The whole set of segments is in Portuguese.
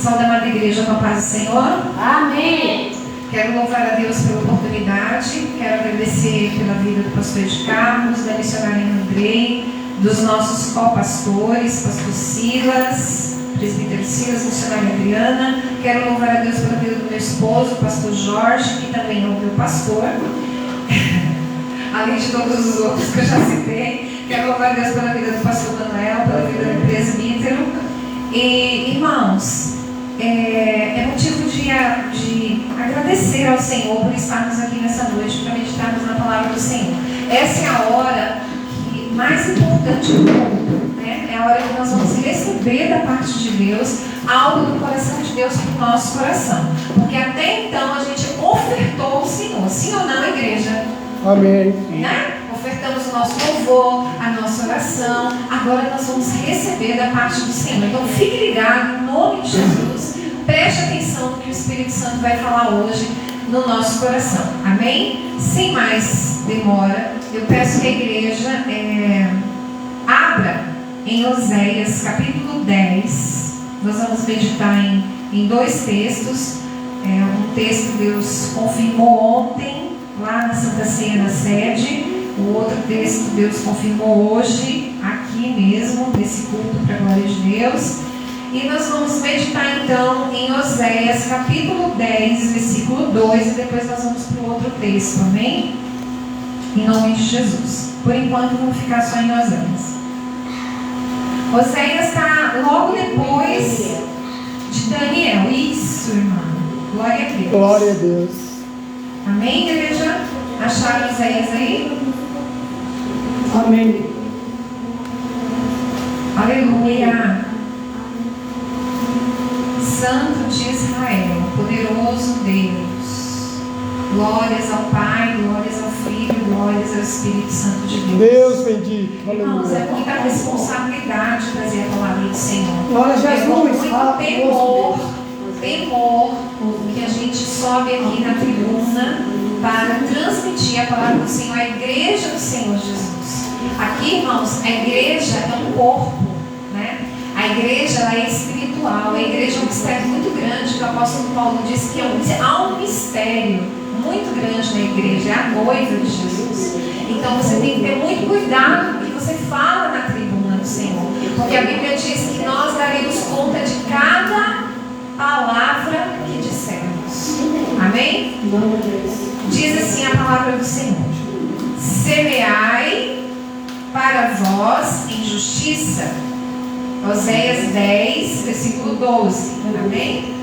Saúde, amada igreja, com a paz do Senhor. Amém. Quero louvar a Deus pela oportunidade. Quero agradecer pela vida do pastor de Carlos, da missionária Andrei, dos nossos co-pastores, pastor Silas, presbítero Silas, missionária Adriana. Quero louvar a Deus pela vida do meu esposo, pastor Jorge, que também é o meu pastor. Além de todos os outros que eu já citei. Quero louvar a Deus pela vida do pastor Manuel, pela vida do presbítero. E, irmãos, é motivo de agradecer ao Senhor por estarmos aqui nessa noite, para meditarmos na palavra do Senhor. Essa é a hora mais importante do mundo, né? É a hora que nós vamos receber da parte de Deus algo do coração de Deus para o nosso coração. Porque até então a gente ofertou ao Senhor, sim ou não, igreja? Amém. Né? Ofertamos o nosso louvor, a nossa oração. Agora nós vamos receber da parte do Senhor. Então fique ligado, em nome de Jesus. Preste atenção no que o Espírito Santo vai falar hoje no nosso coração. Amém? Sem mais demora, eu peço que a igreja abra em Oséias capítulo 10. Nós vamos meditar em dois textos. Um texto que Deus confirmou ontem, lá na Santa Ceia, na sede. O outro texto Deus confirmou hoje, aqui mesmo, nesse culto para a glória de Deus. E nós vamos meditar então em Oséias capítulo 10, versículo 2, e depois nós vamos para o outro texto, amém? Em nome de Jesus. Por enquanto vamos ficar só em Oséias. Oséias está logo depois de Daniel. Isso, irmão. Glória a Deus. Glória a Deus. Amém, igreja? Acharam Oséias aí? Amém. Aleluia. Santo de Israel, poderoso Deus. Glórias ao Pai, glórias ao Filho, glórias ao Espírito Santo de Deus. Deus bendito. Irmãos, é muita responsabilidade trazer a palavra do Senhor. Glória a Jesus. Muito temor que a gente sobe aqui na tribuna para transmitir a palavra do Senhor à igreja do Senhor Jesus. Aqui, irmãos, a igreja é um corpo, né? A igreja ela é espiritual. A igreja é um mistério muito grande, que o apóstolo Paulo disse que há um mistério muito grande na igreja, é a noiva de Jesus. Então você tem que ter muito cuidado com o que você fala na tribuna do Senhor, porque a Bíblia diz que nós daremos conta de cada palavra que dissermos. Amém? Diz assim a palavra do Senhor: semeai para vós em justiça. Oséias 10, versículo 12. Amém?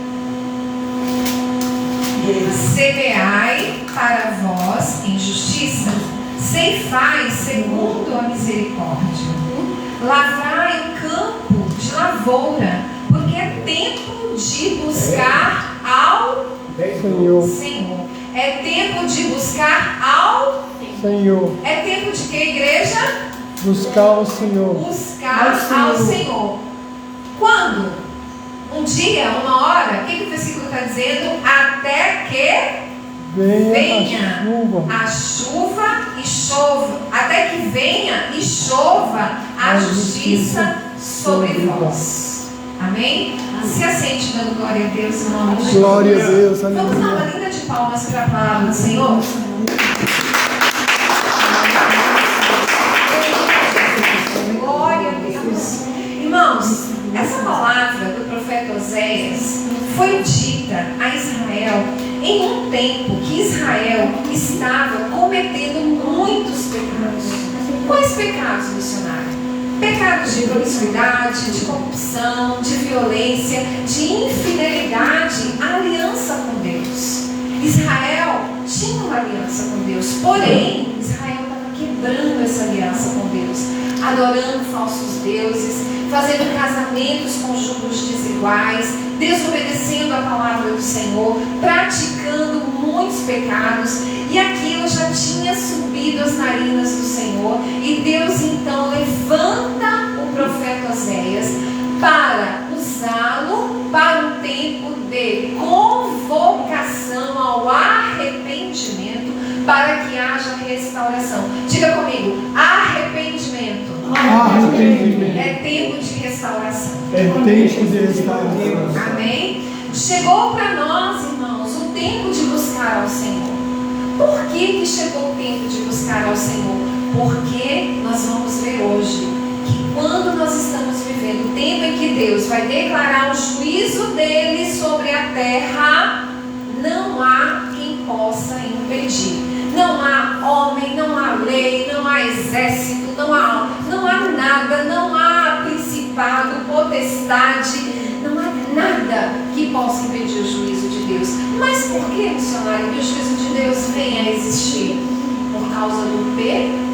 Semeai para vós em justiça, ceifai segundo a misericórdia, lavrai o campo de lavoura, porque é tempo de buscar ao Senhor. É tempo de buscar ao Senhor. É tempo de que, igreja? Buscar o Senhor. Buscar ao Senhor. Quando? Um dia, uma hora? O que o versículo está dizendo? Até que venha a chuva e chova. Até que venha e chova a justiça sobre vós. Amém? Se assente dando glória a Deus em nome de Jesus. Glória a Deus. Vamos dar uma linda de palmas para a palavra do Senhor? Glória a Deus. Irmãos, essa palavra do profeta Oséias foi dita a Israel em um tempo que Israel estava cometendo muitos pecados. Quais pecados, missionário? Pecados de promiscuidade, de corrupção, de violência, de infidelidade à aliança com Deus. Israel tinha uma aliança com Deus, porém Israel estava quebrando essa aliança com Deus, adorando falsos deuses, fazendo casamentos com julgos desiguais, desobedecendo a palavra do Senhor, praticando muitos pecados, e aquilo já tinha subido as narinas do Senhor. E Deus então levanta o profeta Oséias para usá-lo para um tempo de convocação ao arrependimento, para que haja restauração. Diga comigo: arrependimento. Arrependimento. É tempo de restauração. É tempo de restauração. Amém? Chegou para nós, irmãos, o tempo de buscar ao Senhor. Por que chegou o tempo de buscar ao Senhor? Porque nós vamos ver hoje que quando nós estamos vivendo o tempo em que Deus vai declarar o juízo dele sobre a terra, não há quem possa impedir. Não há homem, não há lei, não há exército, não há nada, não há principado, potestade, não há nada que possa impedir o juízo de Deus. Mas por que, missionário, que o juízo de Deus venha a existir? Por causa do pecado.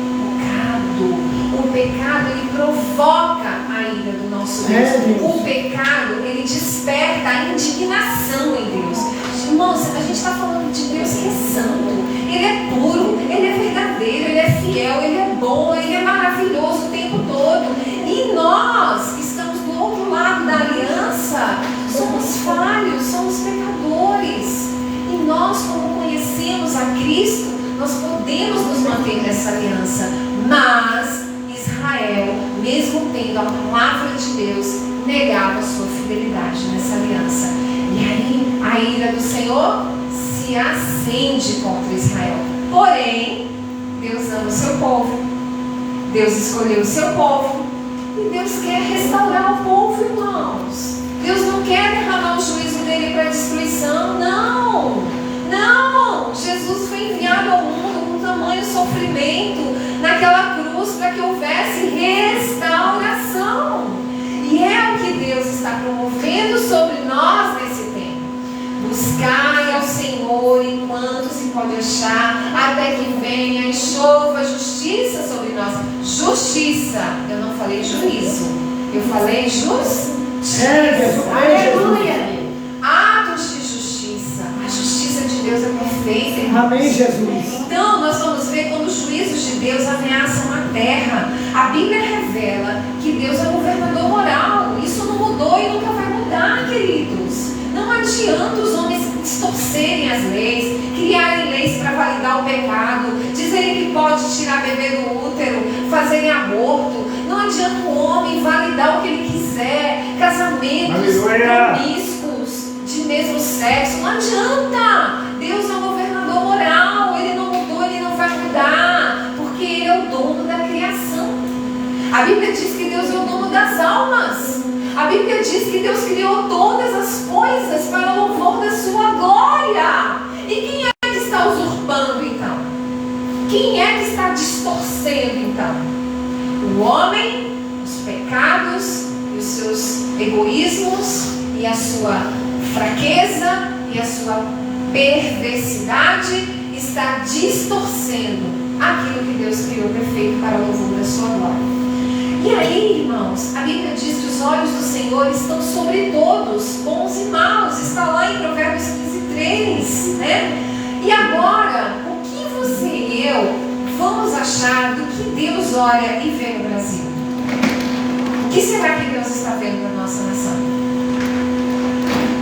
O pecado, ele provoca a ira do nosso Deus. O pecado, ele desperta a indignação em Deus. Irmãos, a gente está falando de Deus que é santo, Ele é puro, Ele é verdadeiro, Ele é fiel, Ele é bom, Ele é maravilhoso o tempo todo. E nós que estamos do outro lado da aliança, somos falhos, somos pecadores. E nós, como conhecemos a Cristo, nós podemos nos manter nessa aliança. Mas Israel, mesmo tendo a palavra de Deus, negava a sua fidelidade nessa aliança. E aí a ira do Senhor se acende contra Israel. Porém, Deus ama o seu povo. Deus escolheu o seu povo. E Deus quer restaurar o povo, irmãos. Deus não quer derramar o juízo dele para destruição. Não. Não. Jesus foi enviado ao mundo com tamanho sofrimento naquela cruz para que houvesse restauração. E é o que Deus está promovendo sobre nós nesse tempo. Buscai ao Senhor enquanto se pode achar, até que venha e chova justiça sobre nós. Justiça, eu não falei juízo, eu falei justiça. Aleluia. Atos de justiça. A justiça de Deus é perfeita, irmãos. Amém, Jesus. Então nós vamos ver quando os juízos de Deus ameaçam a terra. A Bíblia revela que Deus é governador moral. Isso não mudou e nunca vai mudar, queridos. Não adianta os homens distorcerem as leis, criarem leis para validar o pecado, dizerem que pode tirar bebê do útero, fazerem aborto. Não adianta o homem validar o que ele quiser, casamentos promíscuos de mesmo sexo. Não adianta. Deus é um governador moral. Ele não mudou, ele não vai mudar, porque ele é o dono da criação. A Bíblia diz que Deus é o dono das almas. A Bíblia diz que Deus criou todas as coisas para o louvor da sua glória. E quem é que está usurpando então? Quem é que está distorcendo então? O homem, os pecados e os seus egoísmos e a sua fraqueza e a sua perversidade está distorcendo aquilo que Deus criou perfeito para o louvor da sua glória. E aí, irmãos, a Bíblia diz que os olhos do Senhor estão sobre todos, bons e maus. Está lá em Provérbios 15:3, né? E agora, o que você e eu vamos achar do que Deus olha e vê no Brasil? O que será que Deus está vendo na nossa nação?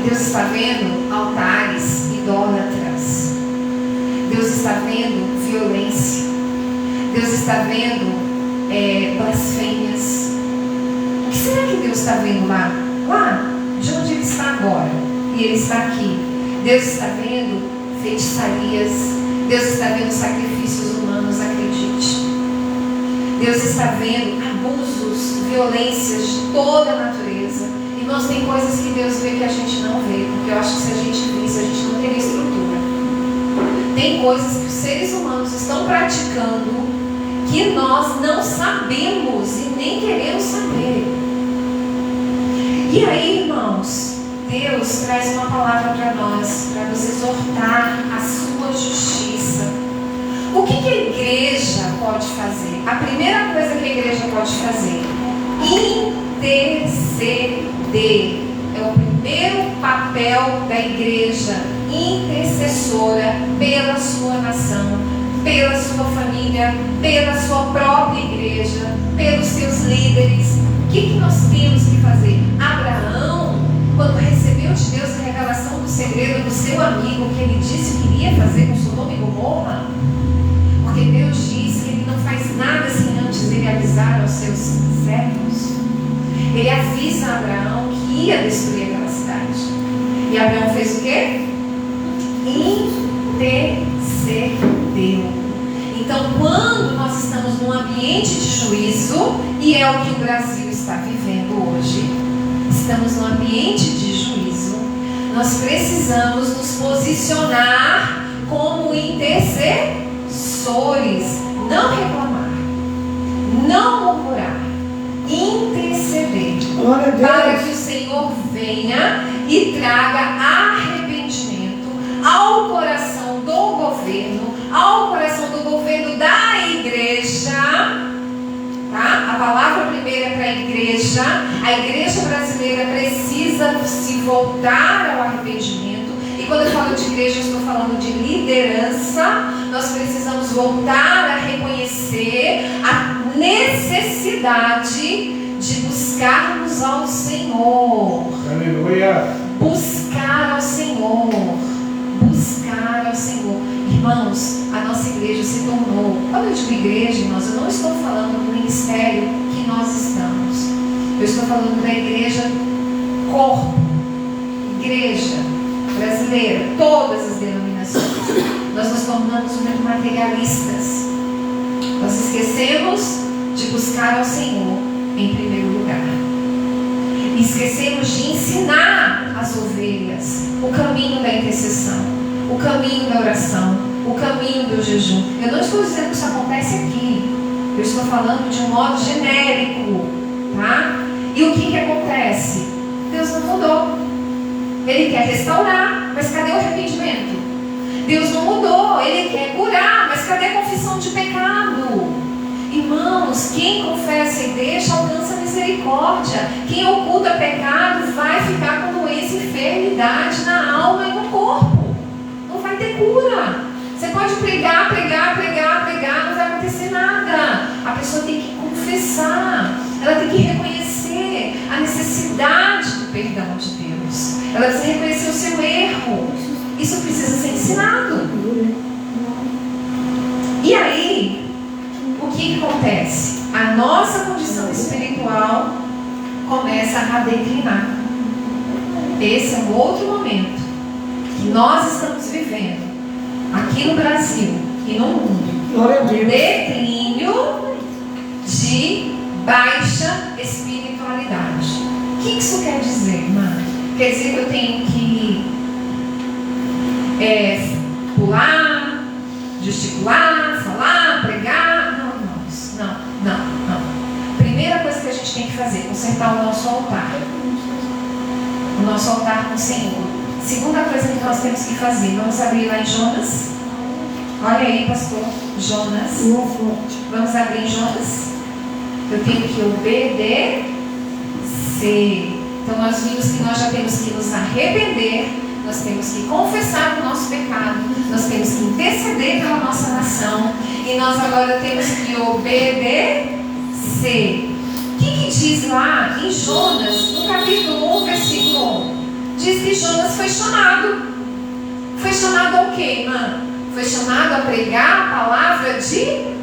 Deus está vendo altares idólatras. Deus está vendo violência. Deus está vendo blasfêmias. O que será que Deus está vendo lá? Lá, de onde Ele está agora. E Ele está aqui. Deus está vendo feitiçarias. Deus está vendo sacrifícios humanos, acredite. Deus está vendo abusos, violências de toda a natureza. Irmãos, tem coisas que Deus vê que a gente não vê, porque eu acho que se a gente visse, a gente não teria estrutura. Tem coisas que os seres humanos estão praticando que nós não sabemos e nem queremos saber. E aí, irmãos, Deus traz uma palavra para nós, para nos exortar a sua justiça. O que a igreja pode fazer? A primeira coisa que a igreja pode fazer: interceder. É o primeiro papel da igreja, intercessora pela sua nação, pela sua família, pela sua própria igreja, pelos seus líderes. O que nós temos que fazer? Abraão, quando recebeu de Deus a revelação do segredo do seu amigo, que ele disse que iria fazer com Sodoma e Gomorra, porque Deus diz que Ele não faz nada sem antes Ele avisar aos seus servos. Ele avisa a Abraão que ia destruir aquela cidade. E Abraão fez o quê? Intercedeu. Então, quando nós estamos num ambiente de juízo, e é o que o Brasil está vivendo hoje, estamos num ambiente de juízo, nós precisamos nos posicionar como intercessores, não reclamar, não murmurar, interceder, para que o Senhor venha e traga arrependimento ao coração do governo, ao coração do governo da igreja, tá? A palavra primeira é para a igreja brasileira precisa se voltar ao arrependimento. E quando eu falo de igreja, eu estou falando de liderança. Nós precisamos voltar a reconhecer a necessidade de buscarmos ao Senhor. Aleluia. Buscar ao Senhor. Buscar ao Senhor. Irmãos, a nossa igreja se tornou... Quando eu digo igreja, irmãos, eu não estou falando do ministério que nós estamos. Eu estou falando da igreja corpo. Igreja brasileira, todas as denominações. Nós nos tornamos muito materialistas. Nós esquecemos de buscar ao Senhor em primeiro lugar. E esquecemos de ensinar as ovelhas o caminho da intercessão, o caminho da oração, o caminho do jejum. Eu não estou dizendo que isso acontece aqui. Eu estou falando de um modo genérico, tá? E o que acontece? Deus não mudou. Ele quer restaurar, mas cadê o arrependimento? Deus não mudou, Ele quer curar, mas cadê a confissão de pecado? Irmãos, quem confessa e deixa alcança misericórdia. Quem oculta pecado vai ficar com doença e enfermidade na alma e no corpo. Não vai ter cura. Você pode pregar, não vai acontecer nada. A pessoa tem que confessar, ela tem que reconhecer a necessidade do perdão de Deus. Ela precisa reconhecer o seu erro. Isso precisa ser ensinado. E aí, o que acontece? A nossa condição espiritual começa a declinar. Esse é um outro momento que nós estamos vivendo aqui no Brasil e no mundo. Declínio de baixa espiritualidade. O que isso quer dizer, irmã? Quer dizer que eu tenho que pular, gesticular, falar, pregar? Não. Primeira coisa que a gente tem que fazer, consertar o nosso altar. O nosso altar com o Senhor. Segunda coisa que nós temos que fazer, vamos abrir lá em Jonas. Olha aí, pastor, Jonas. Vamos abrir em Jonas. Eu tenho que obedecer. Então nós vimos que nós já temos que nos arrepender, nós temos que confessar o nosso pecado, nós temos que interceder pela nossa nação, e nós agora temos que obedecer. O que diz lá em Jonas, no capítulo 1, versículo 1? Diz que Jonas foi chamado. Foi chamado ao quê, irmã? Foi chamado a pregar a palavra de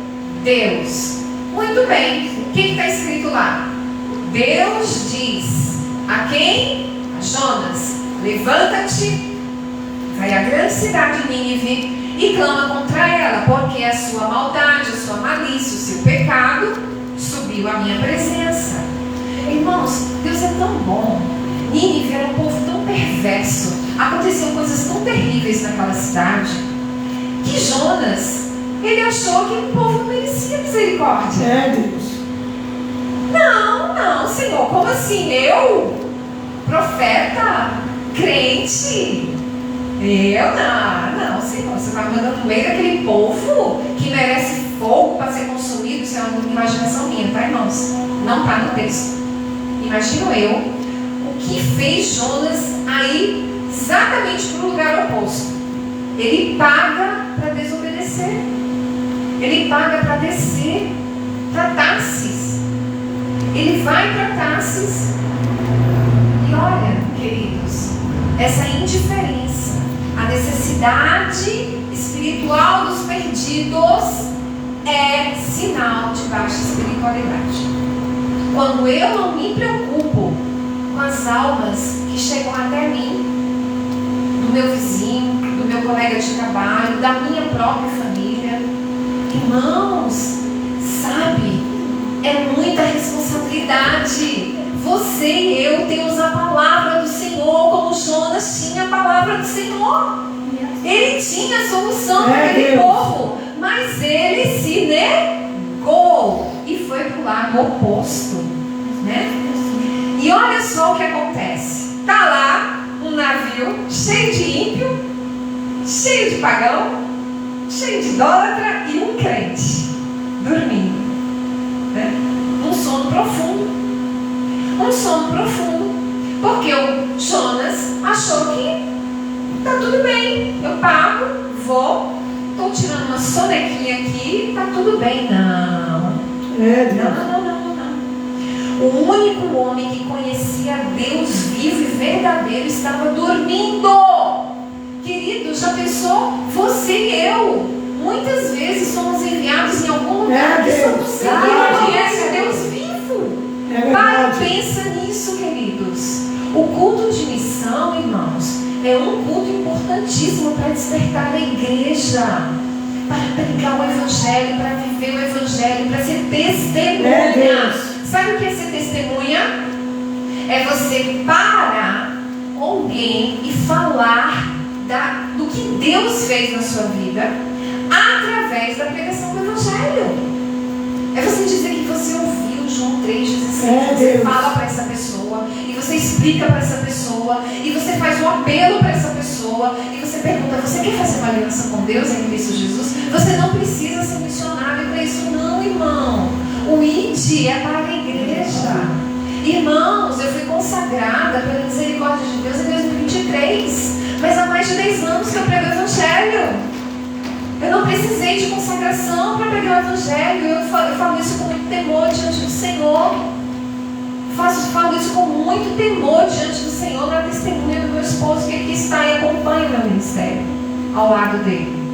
Deus. Muito bem. O que está escrito lá? Deus diz a quem? A Jonas: levanta-te, vai à grande cidade de Nínive e clama contra ela, porque a sua maldade, a sua malícia, o seu pecado subiu à minha presença. Irmãos, Deus é tão bom. Nínive era um povo tão perverso, aconteciam coisas tão terríveis naquela cidade, que Jonas, ele achou que o povo não merecia misericórdia. Deus. Não, Senhor, como assim? Eu? Profeta? Crente? Não, Senhor, você vai mandando no meio daquele povo que merece fogo para ser consumido. Isso é uma imaginação minha, tá, irmãos? Não está no texto. Imagino eu o que fez Jonas aí exatamente para o lugar oposto. Ele paga para desobedecer. Ele paga para descer para Tarsis. Ele vai para Tarsis. E olha, queridos, essa indiferença, a necessidade espiritual dos perdidos é sinal de baixa espiritualidade. Quando eu não me preocupo com as almas que chegam até mim, da minha própria família. Irmãos, sabe, é muita responsabilidade. Você e eu temos a palavra do Senhor, como Jonas tinha a palavra do Senhor. Ele tinha a solução para aquele povo, mas ele se negou e foi para o lado oposto, né? E olha só o que acontece. Está lá um navio cheio de ímpio, cheio de pagão, cheio de idólatra e um crente dormindo, né? Um sono profundo. Um sono profundo. Porque o Jonas achou que tá tudo bem, eu pago, vou, estou tirando uma sonequinha aqui, tá tudo bem. Não. Não. O único homem que conhecia Deus vivo e verdadeiro estava dormindo. Querido, já pensou? Você e eu, muitas vezes somos enviados em algum lugar que só você e eu conhece Deus vivo. Pensa nisso, queridos. O culto de missão, irmãos, é um culto importantíssimo para despertar a igreja, para pregar o evangelho, para viver o evangelho, para ser testemunha. Sabe o que é ser testemunha? É você parar alguém e falar do que Deus fez na sua vida através da pregação do evangelho. É você dizer que você ouviu João 3,16, você fala para essa pessoa, e você explica para essa pessoa, e você faz um apelo para essa pessoa, e você pergunta: você quer fazer uma aliança com Deus em Cristo Jesus? Você não precisa ser missionário para isso, não, irmão. O ID é para a igreja. Irmãos, eu fui consagrada pela misericórdia de Deus em 2023, mas há mais de 10 anos que eu prego o evangelho. Eu não precisei de consagração para pregar o evangelho. Eu falo isso com muito temor diante do Senhor. Falo isso com muito temor diante do Senhor, na testemunha do meu esposo, que aqui está e acompanha o meu ministério ao lado dele.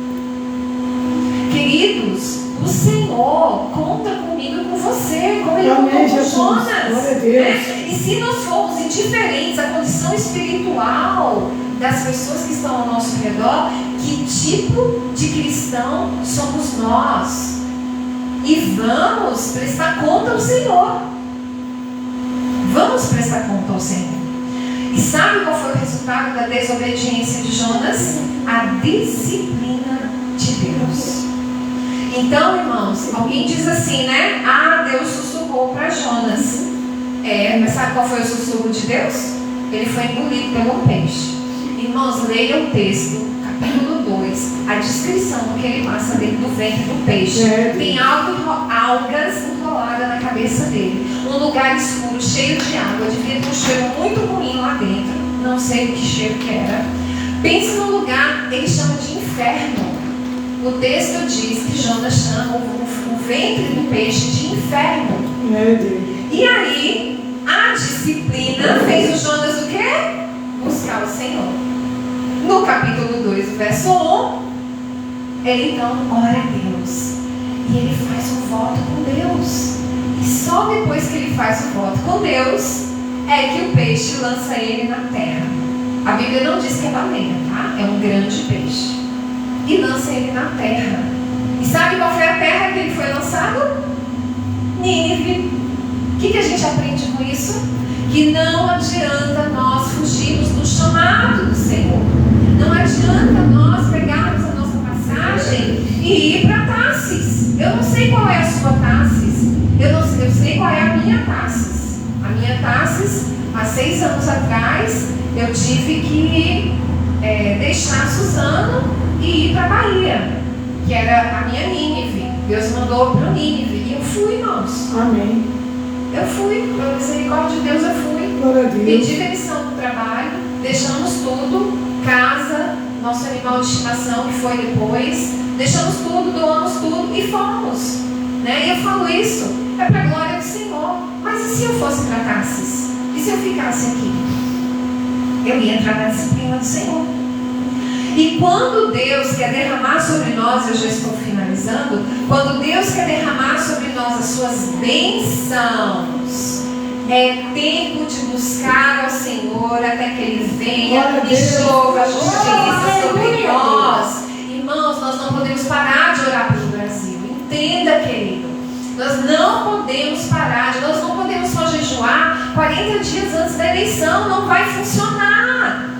Queridos, o Senhor conta comigo e com você, como Ele contou com Jonas. Né? E se nós formos indiferentes à condição espiritual das pessoas que estão ao nosso redor, que tipo de cristão somos nós? E vamos prestar conta ao Senhor. Vamos prestar conta ao Senhor. E sabe qual foi o resultado da desobediência de Jonas? A disciplina de Deus. Então, irmãos, alguém diz assim, né? Ah, Deus sussurrou para Jonas. Mas sabe qual foi o sussurro de Deus? Ele foi engolido pelo peixe. Irmãos, leiam o texto, capítulo 2, a descrição do que ele passa dentro do ventre do peixe. Tem algas enroladas na cabeça dele. Um lugar escuro, cheio de água. Devia ter um cheiro muito ruim lá dentro. Não sei o que cheiro que era. Pense num lugar, ele chama de inferno. O texto diz que Jonas chama o ventre do peixe de inferno. E aí, a disciplina fez o Jonas o quê? Buscar o Senhor. No capítulo 2, verso 1, ele então ora a Deus. E ele faz um voto com Deus. E só depois que ele faz o voto com Deus, é que o peixe lança ele na terra. A Bíblia não diz que é baleia, tá? É um grande peixe. E lança ele na terra. E sabe qual foi a terra que ele foi lançado? Nínive. O que a gente aprende com isso? Que não adianta nós fugirmos do chamado do Senhor. Não adianta nós pegarmos a nossa passagem e ir para Tarsis. Eu não sei qual é a sua Tarsis. Eu sei qual é a minha Tarsis. A minha Tarsis, há 6 anos atrás, eu tive que deixar Suzano e ir para a Bahia, que era a minha Nínive. Deus mandou para o Nínive. E eu fui, irmãos. Amém. Eu fui, pela misericórdia de Deus, eu fui. Pedi demissão do trabalho, deixamos tudo, casa, nosso animal de estimação que foi depois, deixamos tudo, doamos tudo e fomos. Né? E eu falo isso, é para a glória do Senhor. Mas e se eu fosse para Tarsis? E se eu ficasse aqui? Eu ia entrar na disciplina do Senhor. E quando Deus quer derramar sobre nós, eu já estou finalizando, quando Deus quer derramar sobre nós as suas bênçãos, é tempo de buscar ao Senhor até que Ele venha e chova a justiça sobre nós. Irmãos, nós nós não podemos parar de orar pelo Brasil. Entenda, querido. Nós não podemos parar, nós não podemos só jejuar 40 dias antes da eleição. Não vai funcionar.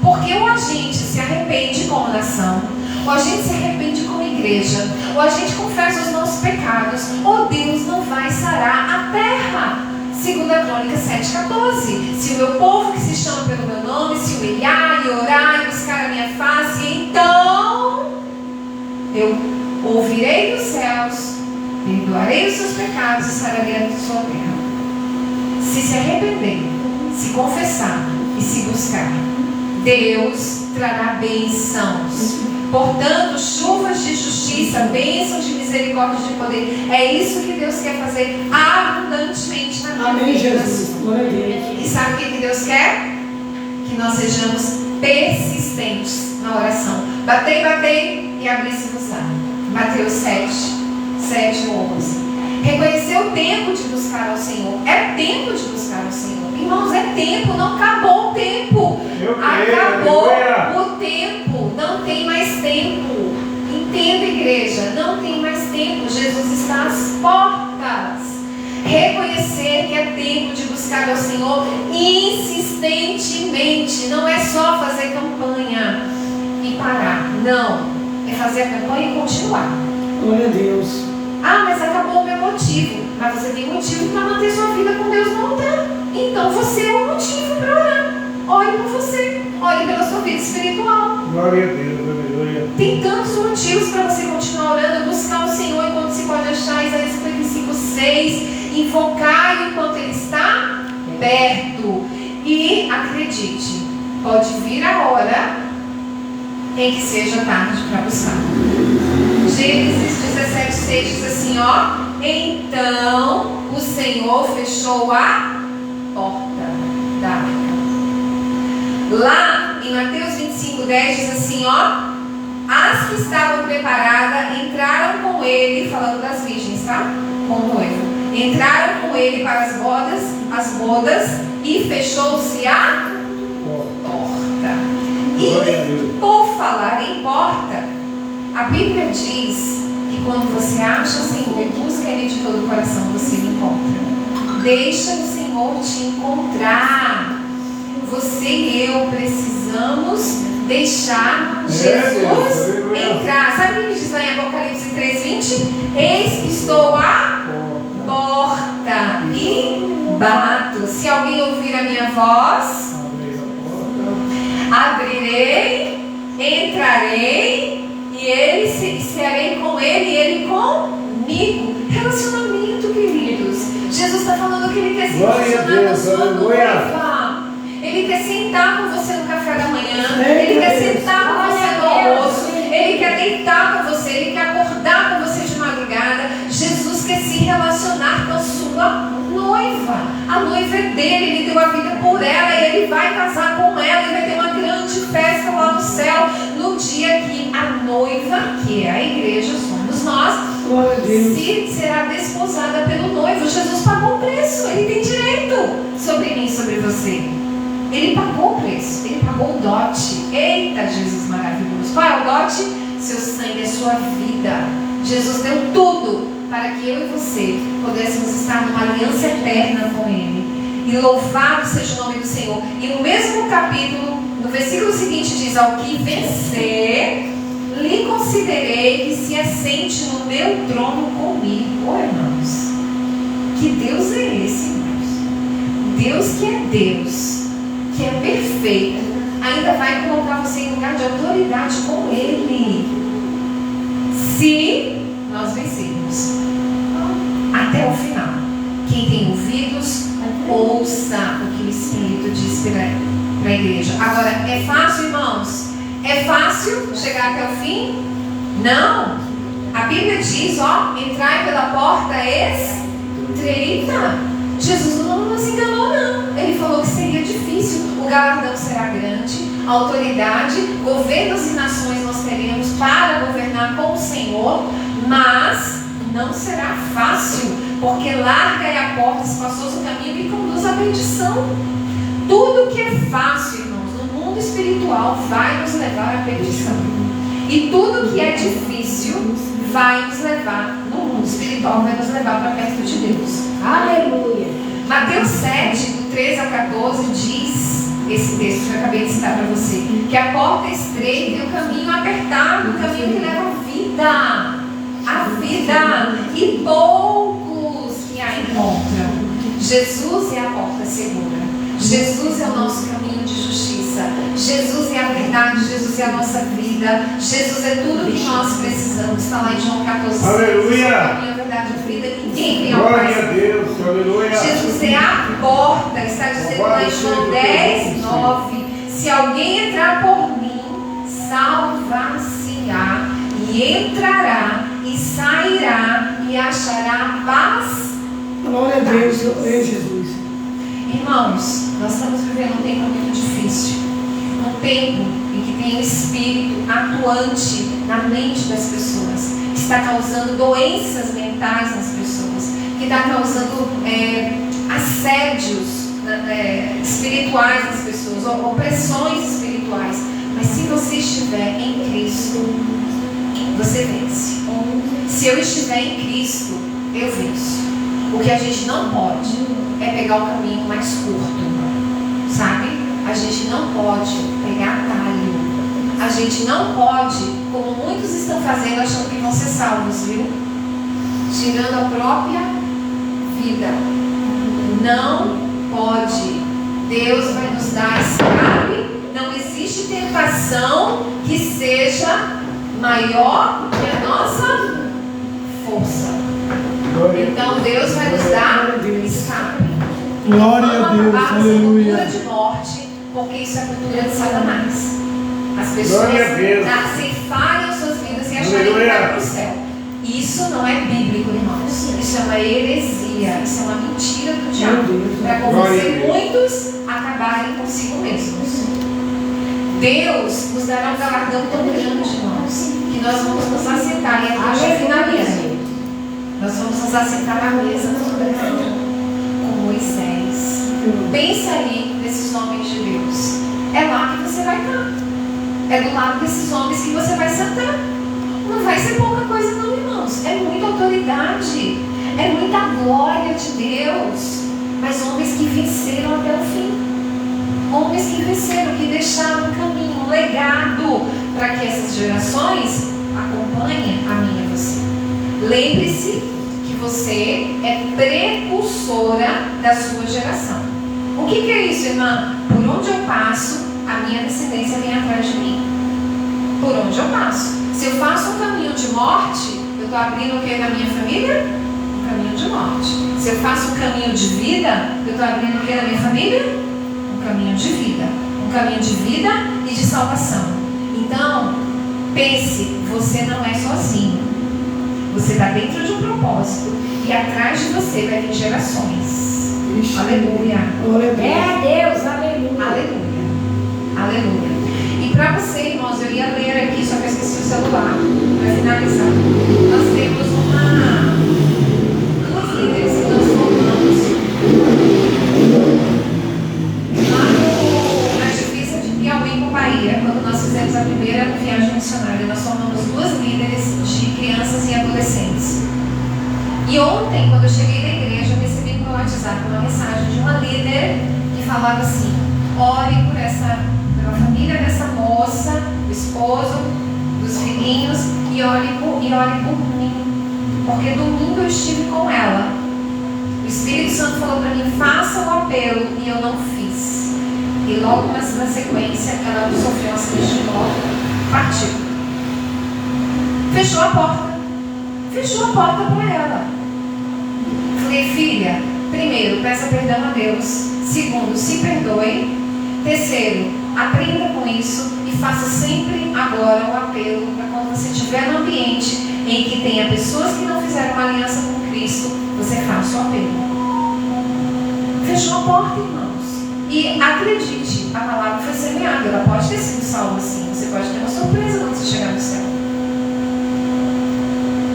Porque ou a gente se arrepende como nação, ou a gente se arrepende como igreja, ou a gente confessa os nossos pecados, ou Deus não vai sarar a terra. 2 Crônicas 7,14. Se o meu povo que se chama pelo meu nome se humilhar e orar e buscar a minha face, então eu ouvirei dos céus, perdoarei os seus pecados e sararei a sua terra. Se arrepender, se confessar e se buscar, Deus trará bênçãos. Portanto, chuvas de justiça, bênçãos de misericórdia e de poder. É isso que Deus quer fazer abundantemente na minha vida. Amém, Jesus. Glória a Deus. E sabe o que Deus quer? Que nós sejamos persistentes na oração. Batei, batei e abri-se-vos-á. Mateus 7 ou 11. Reconhecer o tempo de buscar ao Senhor. É tempo de buscar ao Senhor. Irmãos, é tempo, não acabou o tempo. Acabou o tempo. Não tem mais tempo. Entenda, igreja, não tem mais tempo. Jesus está às portas. Reconhecer que é tempo de buscar ao Senhor insistentemente. Não é só fazer campanha e parar. Não. É fazer a campanha e continuar. Glória a Deus. Ah, mas acabou o meu motivo. Mas você tem motivo para manter sua vida com Deus no altar. Então você é o motivo para orar. Olhe por você. Olhe pela sua vida espiritual. Glória a Deus, aleluia. Tem tantos motivos para você continuar orando, buscar o Senhor enquanto se pode achar. Isaías 55:6. Invocar enquanto Ele está perto. E acredite, pode vir a hora em que seja tarde para buscar. Gênesis 17:6 diz assim, ó. Então o Senhor fechou a porta da arca. Lá em Mateus 25:10 diz assim, ó. As que estavam preparadas entraram com ele, falando das virgens, tá? Com o noivo. Entraram com ele para as bodas e fechou-se a porta. E por falar em porta, a Bíblia diz que quando você acha o Senhor e busca Ele de todo o coração, você o encontra. Deixa o Senhor te encontrar. Você e eu precisamos deixar Jesus entrar. Sabe o que diz lá em Apocalipse 3:20? Eis que estou à porta e bato. Se alguém ouvir a minha voz, abrirei, entrarei e serei com ele e ele comigo. Relacionamento, queridos. Jesus está falando que Ele quer se relacionar com a sua noiva. Ele quer sentar com você no café da manhã. Ele quer sentar com você no almoço. Ele quer deitar com você. Ele quer acordar com você de madrugada. Jesus quer se relacionar com a sua noiva. A noiva é dele. Ele deu a vida por ela e ele vai casar com ela. E vai ter uma grande festa lá no céu. No dia que a noiva, que é a igreja, somos nós, será desposada pelo noivo. Jesus pagou o preço. Ele tem direito sobre mim e sobre você. Ele pagou o preço, Ele pagou o dote. Eita, Jesus maravilhoso. Qual é o dote? Seu sangue, a sua vida. Jesus deu tudo para que eu e você pudéssemos estar numa aliança eterna com Ele. E louvado seja o nome do Senhor. E no mesmo capítulo, no versículo seguinte diz: ao que vencer, lhe considerei que se assente no meu trono comigo. Oh, irmãos, que Deus é esse, irmãos? Deus que é Deus, que é perfeito, ainda vai colocar você em lugar de autoridade com Ele, se nós vencermos até o final. Quem tem ouvidos, ouça o que o Espírito diz para a igreja. Agora, é fácil, irmãos? É fácil chegar até o fim? Não. A Bíblia diz, ó, entrai pela porta estreita. Jesus não nos enganou, não. Ele falou que seria difícil. O galardão será grande. A autoridade, governos e nações nós teremos para governar com o Senhor. Mas não será fácil, porque larga é a porta, espaçoso o caminho que conduz à perdição. Tudo que é fácil, irmãos, no mundo espiritual vai nos levar à perdição. E E tudo que é difícil vai nos levar, no mundo espiritual, vai nos levar para perto de Deus. Aleluia. Mateus 7, do 13 ao 14, diz esse texto que eu acabei de citar para você, que a porta é estreita e o caminho apertado, o caminho que leva a vida, e poucos que a encontram. Jesus é a porta segura. Jesus é o nosso caminho de justiça. Jesus é a verdade. Jesus é a nossa vida. Jesus é tudo que nós precisamos. Está lá em João 14. Aleluia. É a verdade e a vida. Ninguém tem ao Glória Pai. a Deus. Aleluia. Jesus é a porta. Está dizendo lá em João 10, 9. Se alguém entrar por mim, salvar-se-á, e entrará e sairá e achará paz. Glória a Deus, glória a Jesus. Irmãos, nós estamos vivendo um tempo muito difícil. Um tempo em que tem um espírito atuante na mente das pessoas, que está causando doenças mentais nas pessoas, que está causando assédios espirituais nas pessoas, opressões espirituais. Mas se você estiver em Cristo, você vence. Se eu estiver em Cristo, eu venço. O que a gente não pode é pegar o caminho mais curto, sabe? A gente não pode pegar atalho. A gente não pode, como muitos estão fazendo, achando que vão ser salvos, viu? Tirando a própria vida. Não pode. Deus vai nos dar escape. Não existe tentação que seja maior que a nossa força. Então Deus vai nos dar escape. Glória a Deus, aleluia. Cultura de morte, porque isso é cultura de Satanás. As pessoas ceifarem suas vidas e acharem que vai para o céu. Isso não é bíblico, irmãos. Isso é uma heresia, isso é uma mentira do diabo, para convencer muitos a acabarem consigo mesmos. Deus nos dará um galardão tão grande, irmãos, que nós vamos nos assentar, e aqui já finalizo. Nós vamos nos assentar à mesa com Moisés. Pensa aí nesses homens de Deus. É lá que você vai estar. É do lado desses homens que você vai sentar. Não vai ser pouca coisa não, irmãos. É muita autoridade. É muita glória de Deus. Mas homens que venceram até o fim. Homens que venceram, que deixaram um caminho, um legado, para que essas gerações acompanhem a mim e você. Lembre-se que você é precursora da sua geração. O que é isso, irmã? Por onde eu passo, a minha descendência vem atrás de mim. Por onde eu passo. Se eu faço um caminho de morte, eu estou abrindo o que na minha família? Um caminho de morte. Se eu faço um caminho de vida, eu estou abrindo o que na minha família? Um caminho de vida. Um caminho de vida e de salvação. Então, pense, você não é sozinho. Você está dentro de um propósito. E atrás de você vai vir gerações. Ixi. Aleluia. É Deus, aleluia. Aleluia. Aleluia. E para você, irmãos, eu ia ler aqui, só que eu esqueci o celular. Para finalizar. Nós temos duas líderes que nós formamos lá na divisa de Piauí com Bahia, quando nós fizemos a primeira viagem missionária. Nós formamos duas líderes de crianças e adolescentes. E ontem, quando eu cheguei na igreja, eu recebi no meu WhatsApp uma mensagem de uma líder que falava assim: ore pela família dessa moça, do esposo, dos filhinhos, e ore por mim, porque domingo eu estive com ela. O Espírito Santo falou para mim: faça o apelo, e eu não fiz. E logo na sequência, ela sofreu um acidente de moto, partiu. Fechou a porta. Fechou a porta para ela. Falei: filha, primeiro, peça perdão a Deus. Segundo, se perdoe. Terceiro, aprenda com isso e faça sempre agora o apelo para quando você estiver no ambiente em que tenha pessoas que não fizeram uma aliança com Cristo, você faça o apelo. Fechou a porta, irmãos. E acredite, a palavra foi semeada. Ela pode ter sido salva assim. Você pode ter uma surpresa quando você chegar no céu.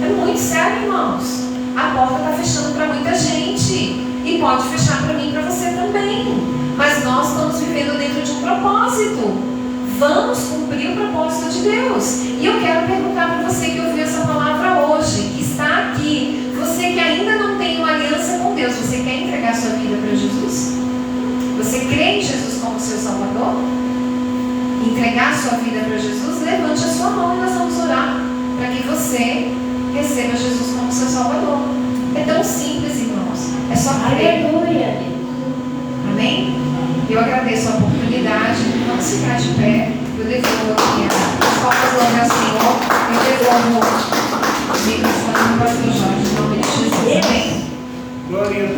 É muito sério, irmãos. A porta está fechando para muita gente. E pode fechar para mim e para você também. Mas nós estamos vivendo dentro de um propósito. vamos cumprir o propósito de Deus. E eu quero perguntar para você que ouviu essa palavra hoje, que está aqui, você que ainda não tem uma aliança com Deus, você quer entregar sua vida para Jesus? Você crê em Jesus como seu Salvador? Entregar sua vida para Jesus? Levante a sua mão e nós vamos orar para que você receba Jesus como seu Salvador. É tão simples, irmãos. É só crer. Aleluia. Amém? Eu agradeço a oportunidade. Vamos ficar de pé. Eu devolvo aqui as palmas glória ao Senhor. Eu devolvo o microfone para o pastor Jorge, em nome de Jesus. Amém? Glória a Deus.